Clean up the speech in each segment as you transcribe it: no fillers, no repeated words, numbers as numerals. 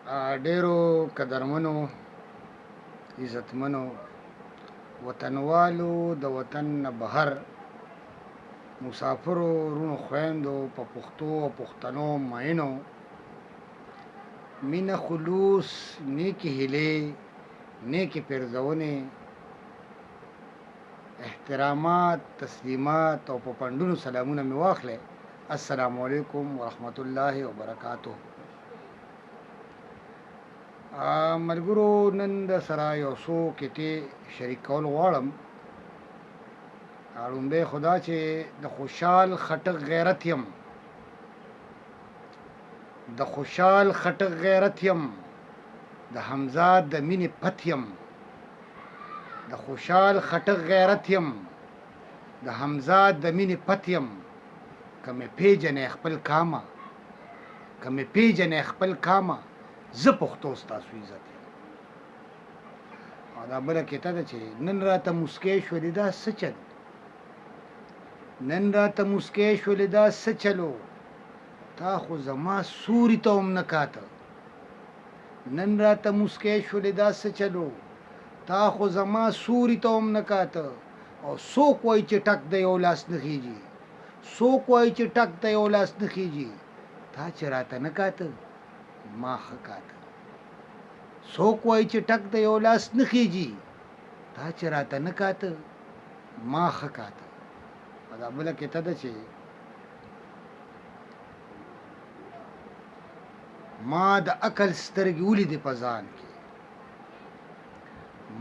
ډیرو قدرمنو عزتمنو وطنوالو د وطن نه بهر مسافرو رونو خویندو په پښتو او پښتنو مینو مینه خلوص نیکی هیلې نیکی پرزونې احترامات تسلیمات او په پندونو سلامونه مې واخلې. السلام علیکم ورحمت الله وبرکاتہ. ملګرو نن د سره یو څو کیسې شریک کول غواړم. لومړی خدا چې د خوشحال خټک غیرت یم، د خوشحال خټک غیرت یم، د حمزه د مینې پت یم، د خوشحال خټک غیرت یم، د حمزه د مینې پت یم. که مې پیژنې خپل کامه، که مې پیژنې خپل کامه، زه پښتو ستاسو عزت یم. او دا بله کیسه ده چې نن راته مسکی شولې دا څه چل، نن راته مسکی شولې دا څه چلو، تا خو زما سوري ته هم نه کاته. نن راته مسکی شولې دا څه چلو، تا خو زما سوري ته هم نه کاته. او څوک وایي چې ټک د یو لاس نه خیږي، څوک وایي چې ټک د یو لاس نه خیږي، تا چې راته نه کاته ما ښه کاته. څوک وایي چې ټک د یو لاس نه خیږي، تا چې راته نه کاته ما ښه کاته. دا بله کیسه ده چې ما د عقل سترګې ولیدې په ځان کې،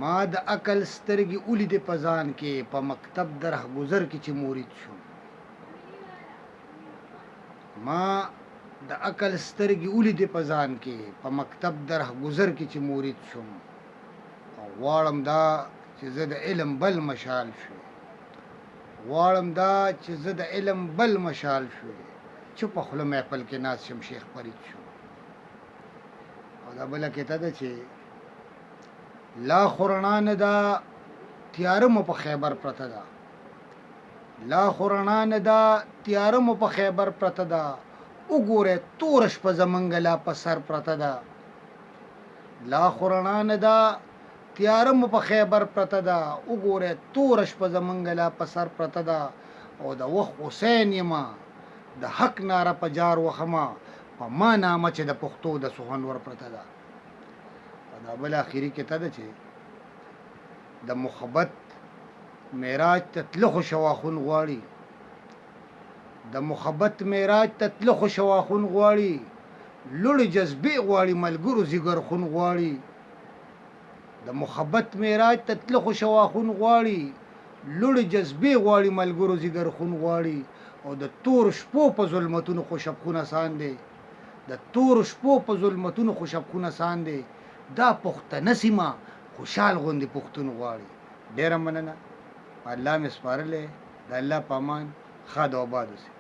ما د عقل سترګې ولیدې په ځان کې، په مکتب د رهگذر کې چې مرید شوم. ما د عقل سترګې ولیدې په ځان کې، په مکتب د رهگذر کې چې مرید شوم. او غواړم دا چې زه د علم بل مشال شوم، غواړم دا چې زه د علم بل مشال شوې، چوپه خوله محفل کې ناست شم شیخ فرید شو. او دا بله کیسه ده چې لا خو رڼا نه ده تیاره مو په خیبر پرته ده، لا خو رڼا نه ده تیاره مو په خیبر پرته ده، وګورئ توره شپه زمونږ لا په سر پرته ده. لا خو رڼا نه ده تیاره مو په خیبر پرته ده، وګورئ توره شپه زمونږ لا په سر پرته ده. او د وخت حسین یمه د حق ناره په جار وخمه، په ما نامه چې د پښتو د سخنور پرته ده. دا بل اخري کیسه ده چې د محبت معراج ته تله خو شواخون غواړي، د محبت معراج ته تله خو شواخون غواړي، لوړې جذبې غواړي ملګرو ځیګر خون غواړي. د محبت معراج ته تله خو شواخون غواړي، لوړې جذبې غواړي ملګرو ځیګر خون غواړي. او د تور شپو په ظلمتونو خو شپخونه سان دی، د تور شپو په ظلمتونو خو شپخونه سان دی. دا پښتنه سیمه خوشحال غوندې پښتون غواړي. ډېره مننه، الله مې سپارلی، د الله په امان ښاد او آباد اوسئ.